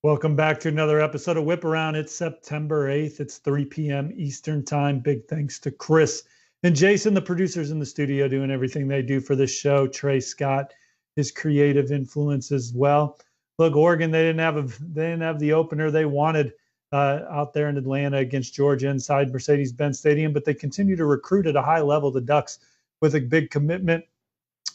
Welcome back to another episode of Whip Around. It's September 8th. It's 3 p.m. Eastern time. Big thanks to Chris and Jason, the producers in the studio, doing everything they do for this show. Trey Scott, his creative influence as well. Look, Oregon, they didn't have the opener they wanted out there in Atlanta against Georgia inside Mercedes-Benz Stadium, but they continue to recruit at a high level. The Ducks with a big commitment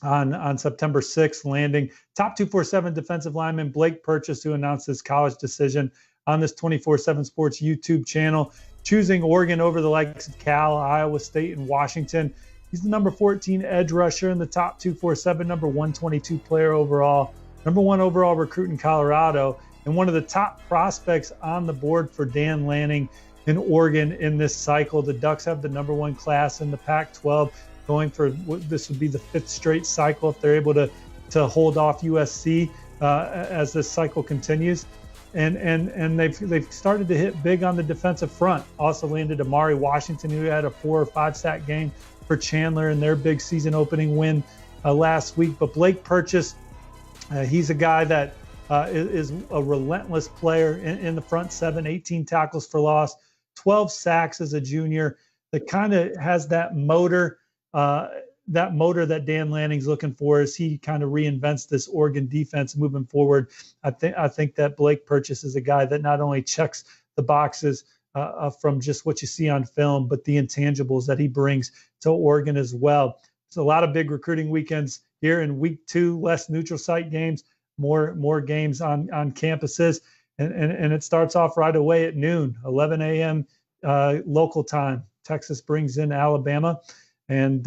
on September 6th, landing top 247 defensive lineman Blake Purchase, who announced his college decision on this 24/7 Sports YouTube channel, choosing Oregon over the likes of Cal, Iowa State, and Washington. He's the number 14 edge rusher in the top 247, number 122 player overall, number 1 overall recruit in Colorado, and one of the top prospects on the board for Dan Lanning in Oregon in this cycle. The Ducks have the number 1 class in the Pac-12. Going for this would be the 5th straight cycle if they're able to hold off USC as this cycle continues, and they've started to hit big on the defensive front. Also landed Amari Washington, who had a 4 or 5 sack game for Chandler in their big season opening win last week. But Blake Purchase, he's a guy that is a relentless player in the front 7, 18 tackles for loss, 12 sacks as a junior. That kind of has that motor that Dan Lanning's looking for as he kind of reinvents this Oregon defense moving forward. I think that Blake Purchase is a guy that not only checks the boxes from just what you see on film, but the intangibles that he brings to Oregon as well. It's a lot of big recruiting weekends here in week 2, less neutral site games, more games on campuses. And it starts off right away at noon, 11 a.m. Local time. Texas brings in Alabama. And,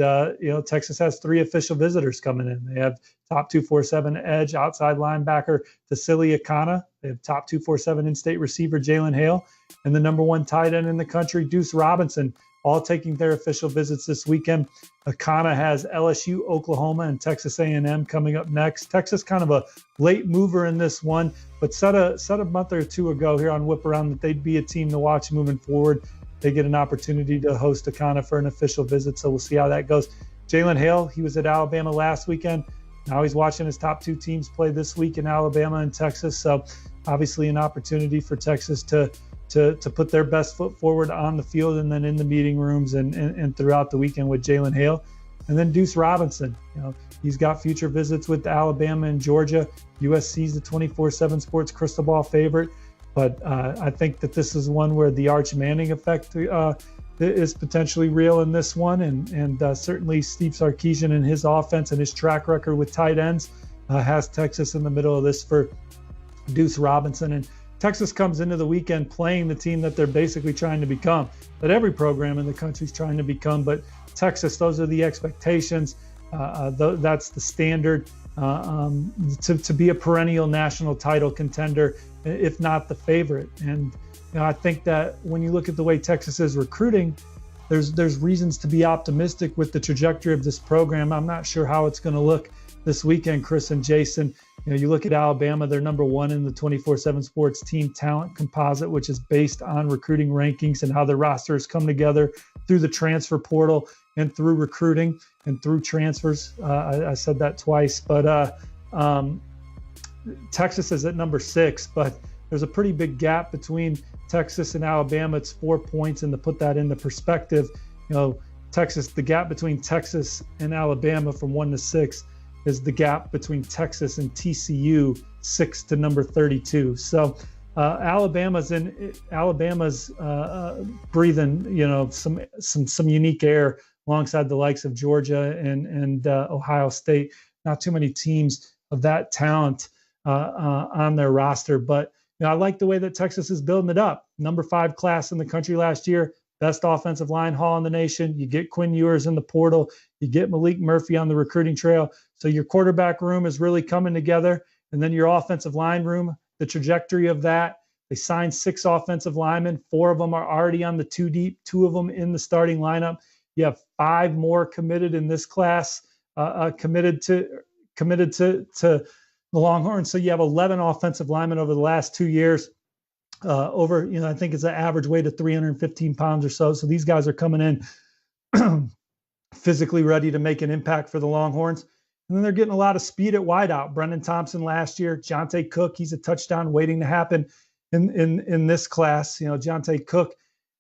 Texas has 3 official visitors coming in. They have top 247 edge outside linebacker Tassili Akana. They have top 247 in-state receiver Jalen Hale, and the number 1 tight end in the country, Deuce Robinson, all taking their official visits this weekend. Akana has LSU, Oklahoma, and Texas A&M coming up next. Texas kind of a late mover in this one, but said a month or 2 ago here on Whip Around that they'd be a team to watch moving forward. They get an opportunity to host Akana for an official visit, so we'll see how that goes. Jalen Hale, he was at Alabama last weekend. Now he's watching his top 2 teams play this week in Alabama and Texas. So obviously an opportunity for Texas to put their best foot forward on the field and then in the meeting rooms and throughout the weekend with Jalen Hale. And then Deuce Robinson, he's got future visits with Alabama and Georgia. USC's the 24/7 Sports crystal ball favorite. But I think that this is one where the Arch Manning effect is potentially real in this one. And certainly Steve Sarkisian and his offense and his track record with tight ends has Texas in the middle of this for Deuce Robinson. And Texas comes into the weekend playing the team that they're basically trying to become, that every program in the country is trying to become. But Texas, those are the expectations. That's the standard to be a perennial national title contender, if not the favorite. And I think that when you look at the way Texas is recruiting, there's reasons to be optimistic with the trajectory of this program. I'm not sure how it's going to look this weekend, Chris and Jason. You look at Alabama, they're number 1 in the 24/7 Sports team talent composite, which is based on recruiting rankings and how the rosters come together through the transfer portal and through recruiting and through transfers. I said that twice, but Texas is at number 6, but there's a pretty big gap between Texas and Alabama. It's 4 points, and to put that into perspective, the gap between Texas and Alabama from 1 to 6 is the gap between Texas and TCU, 6 to number 32. So Alabama's breathing, some unique air alongside the likes of Georgia and Ohio State. Not too many teams of that talent on their roster, but I like the way that Texas is building it up. Number 5 class in the country last year, best offensive line haul in the nation. You get Quinn Ewers in the portal. You get Malik Murphy on the recruiting trail. So your quarterback room is really coming together. And then your offensive line room, the trajectory of that. They signed 6 offensive linemen. 4 of them are already on the 2 deep, 2 of them in the starting lineup. You have 5 more committed in this class, committed to the Longhorns. So you have 11 offensive linemen over the last 2 years. over, I think it's an average weight of 315 pounds or so. So these guys are coming in physically ready to make an impact for the Longhorns. And then they're getting a lot of speed at wideout. Brendan Thompson last year, Jonte Cook, he's a touchdown waiting to happen in this class. Jonte Cook,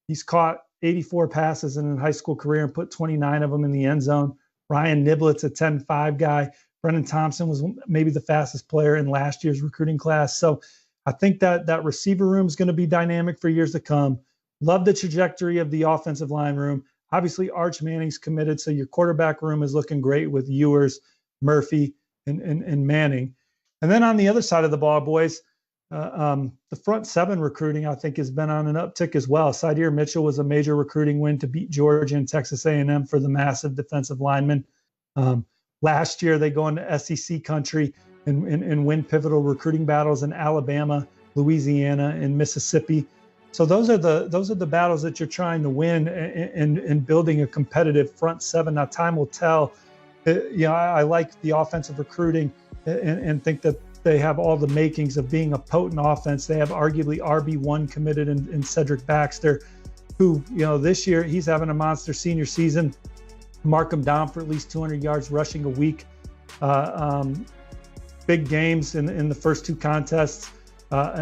he's caught 84 passes in his high school career and put 29 of them in the end zone. Ryan Niblett's a 10-5 guy. Brendan Thompson was maybe the fastest player in last year's recruiting class. So I think that receiver room is going to be dynamic for years to come. Love the trajectory of the offensive line room. Obviously, Arch Manning's committed, so your quarterback room is looking great with Ewers, Murphy, and Manning. And then on the other side of the ball, boys, the front seven recruiting, I think, has been on an uptick as well. Sydir Mitchell was a major recruiting win to beat Georgia and Texas A&M for the massive defensive linemen. Last year, they go into SEC country and win pivotal recruiting battles in Alabama, Louisiana, and Mississippi. So those are the battles that you're trying to win and building a competitive front seven. Now, time will tell. I like the offensive recruiting and think that they have all the makings of being a potent offense. They have arguably RB1 committed in Cedric Baxter, who, this year he's having a monster senior season. Mark him down for at least 200 yards rushing a week. Big games in the first two contests.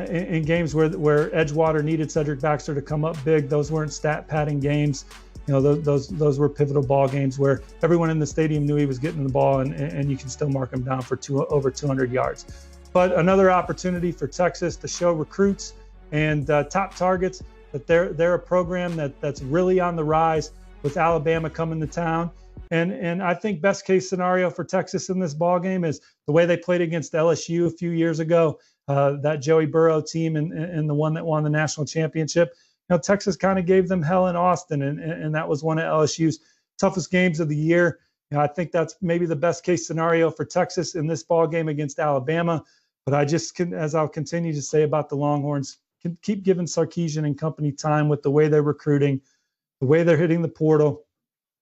In games where Edgewater needed Cedric Baxter to come up big, those weren't stat padding games. Those were pivotal ball games where everyone in the stadium knew he was getting the ball, and you can still mark him down for over 200 yards. But another opportunity for Texas to show recruits and top targets that they're a program that's really on the rise, with Alabama coming to town. And I think best case scenario for Texas in this ball game is the way they played against LSU a few years ago. That Joey Burrow team and the one that won the national championship. Texas kind of gave them hell in Austin, and that was one of LSU's toughest games of the year. I think that's maybe the best case scenario for Texas in this ball game against Alabama. But I just can, as I'll continue to say about the Longhorns, can keep giving Sarkisian and company time with the way they're recruiting, the way they're hitting the portal.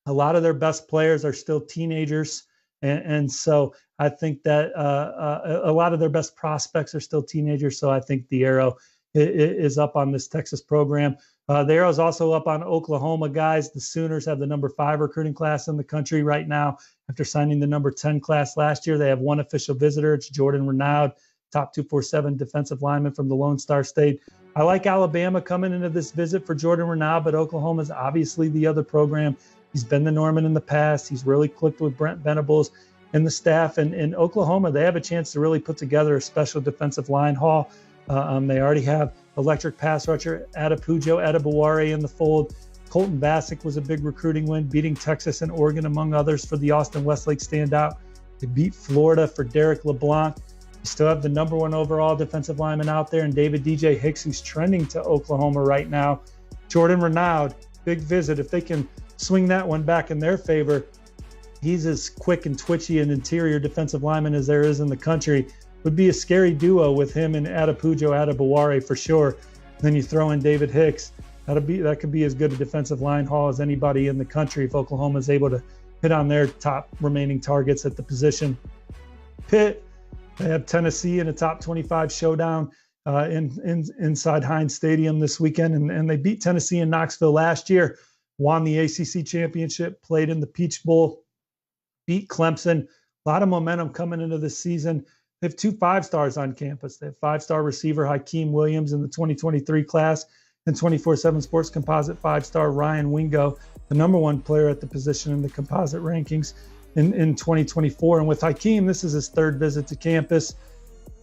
A lot of their best players are still teenagers. And so I think that a lot of their best prospects are still teenagers. So I think the arrow is up on this Texas program. The arrow is also up on Oklahoma, guys. The Sooners have the number 5 recruiting class in the country right now. After signing the number 10 class last year, they have one official visitor. It's Jordan Renaud, top 247 defensive lineman from the Lone Star State. I like Alabama coming into this visit for Jordan Renaud, but Oklahoma is obviously the other program. He's been the Norman in the past. He's really clicked with Brent Venables and the staff. And in Oklahoma, they have a chance to really put together a special defensive line haul. They already have electric pass rusher Adepujo Adebaware in the fold. Colton Vasek was a big recruiting win, beating Texas and Oregon, among others, for the Austin Westlake standout. They beat Florida for Derek LeBlanc. You still have the number 1 overall defensive lineman out there, and David DJ Hicks, who's trending to Oklahoma right now. Jordan Renaud, big visit. If they can swing that one back in their favor, he's as quick and twitchy an interior defensive lineman as there is in the country. Would be a scary duo with him and Adepujo Adebaware for sure. And then you throw in David Hicks. That could be as good a defensive line haul as anybody in the country if Oklahoma is able to hit on their top remaining targets at the position. Pitt, they have Tennessee in a top 25 showdown inside Heinz Stadium this weekend, and they beat Tennessee in Knoxville last year. Won the ACC championship, played in the Peach Bowl, beat Clemson. A lot of momentum coming into this season. They have 2 5-stars on campus. They have 5-star receiver Hakeem Williams in the 2023 class, and 24/7 Sports Composite 5-star Ryan Wingo, the number 1 player at the position in the composite rankings in 2024. And with Hakeem, this is his 3rd visit to campus.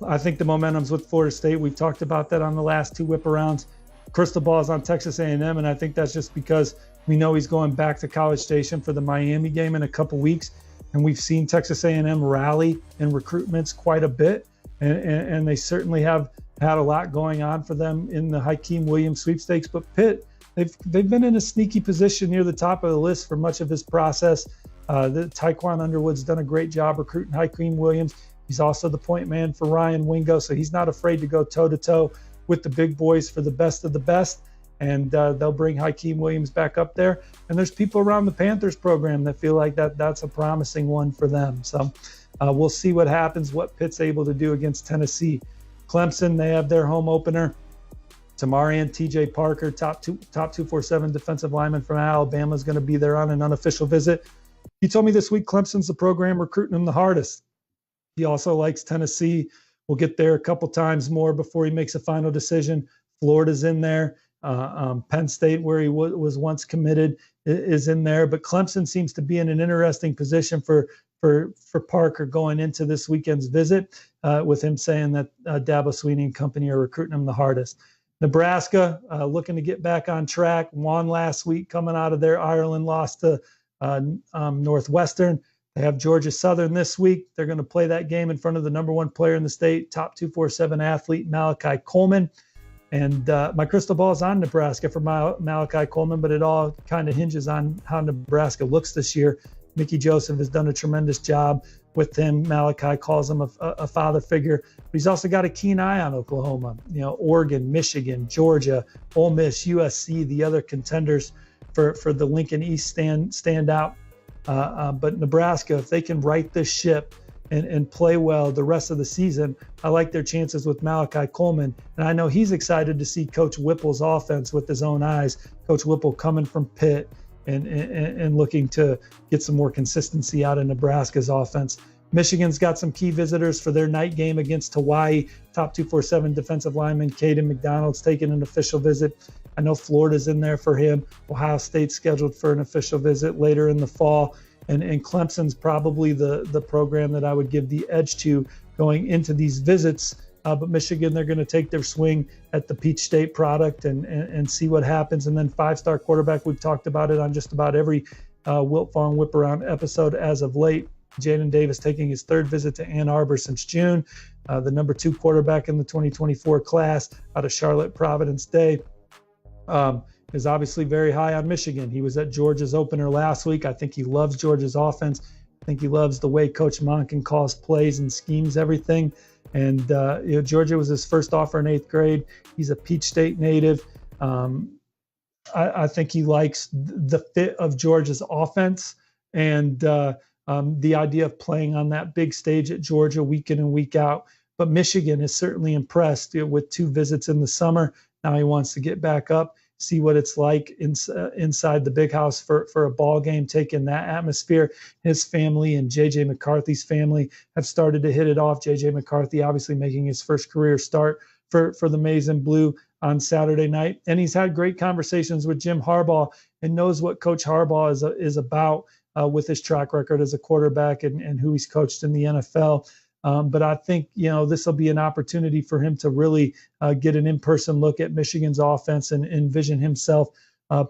I think the momentum's with Florida State. We've talked about that on the last 2 whip-arounds. Crystal ball is on Texas A&M, and I think that's just because we know he's going back to College Station for the Miami game in a couple weeks, and we've seen Texas A&M rally in recruitments quite a bit, and they certainly have had a lot going on for them in the Hakeem Williams sweepstakes. But Pitt, they've been in a sneaky position near the top of the list for much of this process. The Taekwon Underwood's done a great job recruiting Hakeem Williams. He's also the point man for Ryan Wingo, so he's not afraid to go toe-to-toe with the big boys for the best of the best. And they'll bring Hakeem Williams back up there. And there's people around the Panthers program that feel like that's a promising one for them. So we'll see what happens, what Pitt's able to do against Tennessee. Clemson, they have their home opener Tamarian, TJ Parker, top 247 defensive lineman from Alabama, is going to be there on an unofficial visit. He told me this week Clemson's the program recruiting him the hardest. He also likes Tennessee. We'll get there a couple times more before he makes a final decision. Florida's in there. Penn State, where he was once committed, is in there. But Clemson seems to be in an interesting position for Parker going into this weekend's visit, with him saying that Dabo Swinney and company are recruiting him the hardest. Nebraska, looking to get back on track, won last week coming out of their Ireland loss to Northwestern. They have Georgia Southern this week. They're going to play that game in front of the number one player in the state, top 247 athlete Malachi Coleman. And my crystal ball is on Nebraska for Malachi Coleman, but it all kind of hinges on how Nebraska looks this year. Mickey Joseph has done a tremendous job with him. Malachi calls him a father figure, but he's also got a keen eye on Oklahoma, Oregon, Michigan, Georgia, Ole Miss, USC, the other contenders for the Lincoln East stand out. But Nebraska, if they can right this ship and play well the rest of the season, I like their chances with Malachi Coleman. And I know he's excited to see Coach Whipple's offense with his own eyes. Coach Whipple coming from Pitt and looking to get some more consistency out of Nebraska's offense. Michigan's got some key visitors for their night game against Hawaii. Top 247 defensive lineman Caden McDonald's taking an official visit. I know Florida's in there for him. Ohio State's scheduled for an official visit later in the fall. And Clemson's probably the program that I would give the edge to going into these visits. But Michigan, they're going to take their swing at the Peach State product and see what happens. And then five-star quarterback, we've talked about it on just about every Wiltfong Whiparound episode as of late. Jaden Davis taking his third visit to Ann Arbor since June. The number 2 quarterback in the 2024 class out of Charlotte Providence Day. Is obviously very high on Michigan. He was at Georgia's opener last week. I think he loves Georgia's offense. I think he loves the way Coach Monken calls plays and schemes everything. And Georgia was his first offer in 8th grade. He's a Peach State native. I think he likes the fit of Georgia's offense and the idea of playing on that big stage at Georgia week in and week out. But Michigan is certainly impressed with 2 visits in the summer. Now he wants to get back up, see what it's like inside the big house for a ball game, take in that atmosphere. His family and J.J. McCarthy's family have started to hit it off. J.J. McCarthy obviously making his first career start for the Maize and Blue on Saturday night. And he's had great conversations with Jim Harbaugh and knows what Coach Harbaugh is about with his track record as a quarterback and who he's coached in the NFL. But I think, this will be an opportunity for him to really get an in-person look at Michigan's offense and envision himself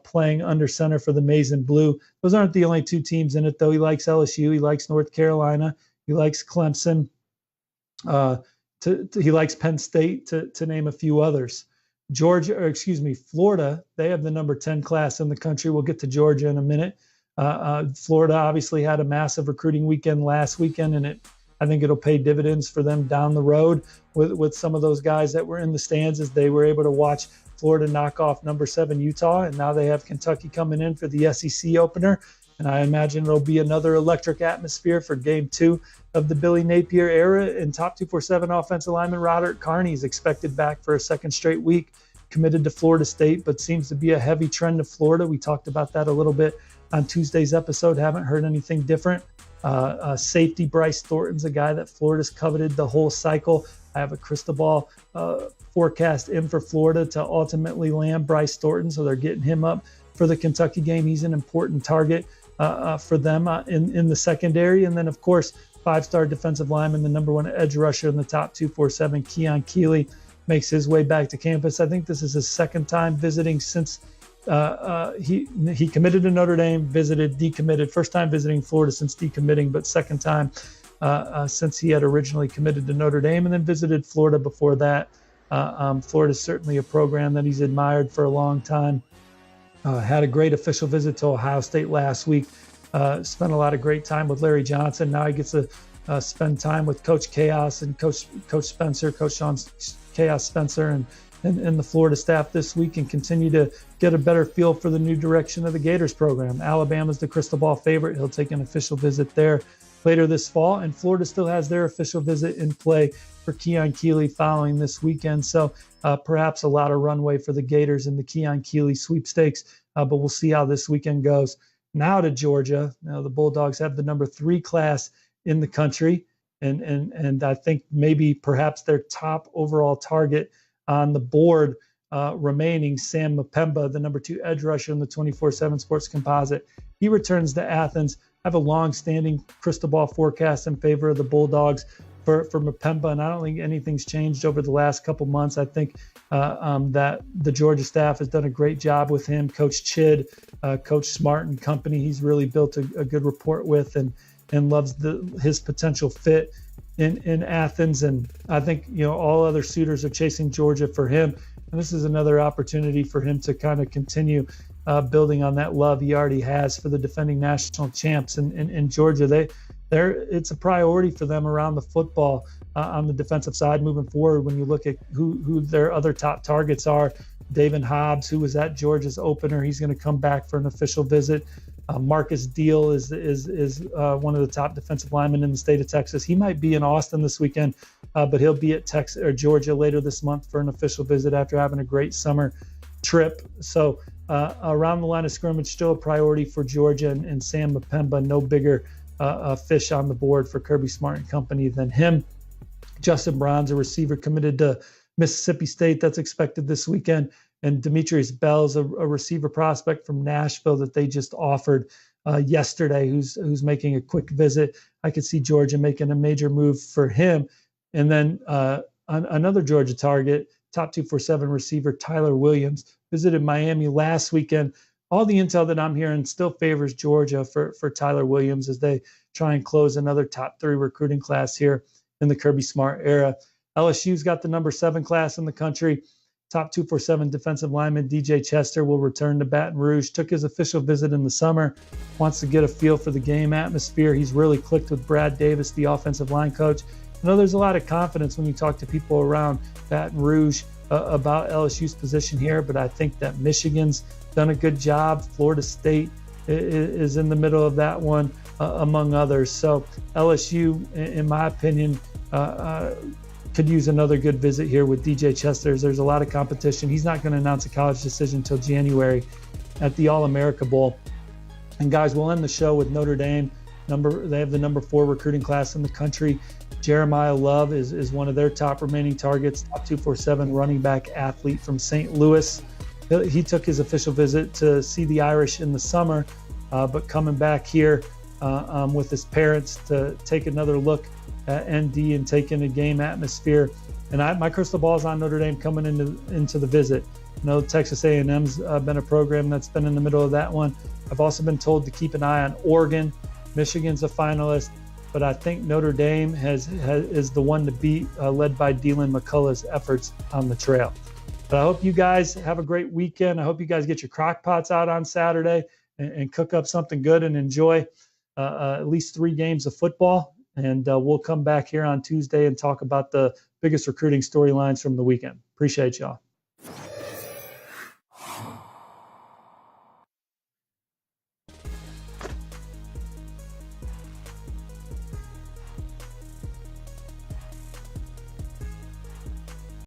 playing under center for the Maize and Blue. Those aren't the only 2 teams in it, though. He likes LSU. He likes North Carolina. He likes Clemson. He likes Penn State, to name a few others. Florida, they have the number 10 class in the country. We'll get to Georgia in a minute. Florida obviously had a massive recruiting weekend last weekend, and I think it'll pay dividends for them down the road with some of those guys that were in the stands as they were able to watch Florida knock off number 7 Utah. And now they have Kentucky coming in for the SEC opener. And I imagine it'll be another electric atmosphere for game 2 of the Billy Napier era. And top 247 offensive lineman Roderick Carney is expected back for a second straight week, committed to Florida State, but seems to be a heavy trend to Florida. We talked about that a little bit on Tuesday's episode. Haven't heard anything different. Safety Bryce Thornton's a guy that Florida's coveted the whole cycle. I have a crystal ball forecast in for Florida to ultimately land Bryce Thornton, so they're getting him up for the Kentucky game. He's an important target for them in the secondary. And then, of course, 5-star defensive lineman, the number 1 edge rusher in the top 247, Keon Keeley, makes his way back to campus. I think this is his second time visiting since he committed to Notre Dame, visited, decommitted. First time visiting Florida since decommitting, but second time since he had originally committed to Notre Dame and then visited Florida before that. Florida is certainly a program that he's admired for a long time. Had a great official visit to Ohio State last week. Spent a lot of great time with Larry Johnson. Now he gets to spend time with Coach Chaos and Coach Spencer, Coach Sean Chaos Spencer, and the Florida staff this week, and continue to get a better feel for the new direction of the Gators program. Alabama's the crystal ball favorite. He'll take an official visit there later this fall, and Florida still has their official visit in play for Keon Keeley following this weekend. So perhaps a lot of runway for the Gators in the Keon Keeley sweepstakes, but we'll see how this weekend goes. Now to Georgia. Now the Bulldogs have the number 3 class in the country, and I think maybe perhaps their top overall target on the board remaining, Sam Mpemba, the number 2 edge rusher in the 24/7 Sports Composite. He returns to Athens. I have a long-standing crystal ball forecast in favor of the Bulldogs for Mpemba, and I don't think anything's changed over the last couple months. I think that the Georgia staff has done a great job with him. Coach Chid, Coach Smart and company, he's really built a good rapport with and loves his potential fit in Athens. And I think, all other suitors are chasing Georgia for him. And this is another opportunity for him to kind of continue building on that love he already has for the defending national champs in Georgia. It's a priority for them around the football on the defensive side moving forward. When you look at who their other top targets are, David Hobbs, who was at Georgia's opener, he's going to come back for an official visit. Marcus Deal is one of the top defensive linemen in the state of Texas. He might be in Austin this weekend, but he'll be at Texas or Georgia later this month for an official visit after having a great summer trip. So around the line of scrimmage, still a priority for Georgia, and Sam Mpemba, no bigger fish on the board for Kirby Smart and company than him. Justin Brown's a receiver committed to Mississippi State that's expected this weekend. And Demetrius Bell's a receiver prospect from Nashville that they just offered yesterday, who's making a quick visit. I could see Georgia making a major move for him. And then another Georgia target, top 247 receiver Tyler Williams, visited Miami last weekend. All the intel that I'm hearing still favors Georgia for Tyler Williams as they try and close another top 3 recruiting class here in the Kirby Smart era. LSU's got the number 7 class in the country. Top 247 defensive lineman DJ Chester will return to Baton Rouge. Took his official visit in the summer. Wants to get a feel for the game atmosphere. He's really clicked with Brad Davis, the offensive line coach. I know there's a lot of confidence when you talk to people around Baton Rouge about LSU's position here, but I think that Michigan's done a good job. Florida State is in the middle of that one, among others. So LSU, in my opinion, could use another good visit here with DJ Chester. There's a lot of competition. He's not going to announce a college decision until January at the All-America Bowl. And guys, we'll end the show with Notre Dame. They have the number 4 recruiting class in the country. Jeremiah Love is one of their top remaining targets, top 247 running back athlete from St. Louis. He took his official visit to see the Irish in the summer, but coming back here with his parents to take another look at ND and take in a game atmosphere. And my crystal ball is on Notre Dame coming into the visit. I know Texas A&M's been a program that's been in the middle of that one. I've also been told to keep an eye on Oregon. Michigan's a finalist, but I think Notre Dame is the one to beat, led by Dylan McCullough's efforts on the trail. But I hope you guys have a great weekend. I hope you guys get your crock pots out on Saturday and cook up something good and enjoy at least 3 games of football. And we'll come back here on Tuesday and talk about the biggest recruiting storylines from the weekend. Appreciate y'all.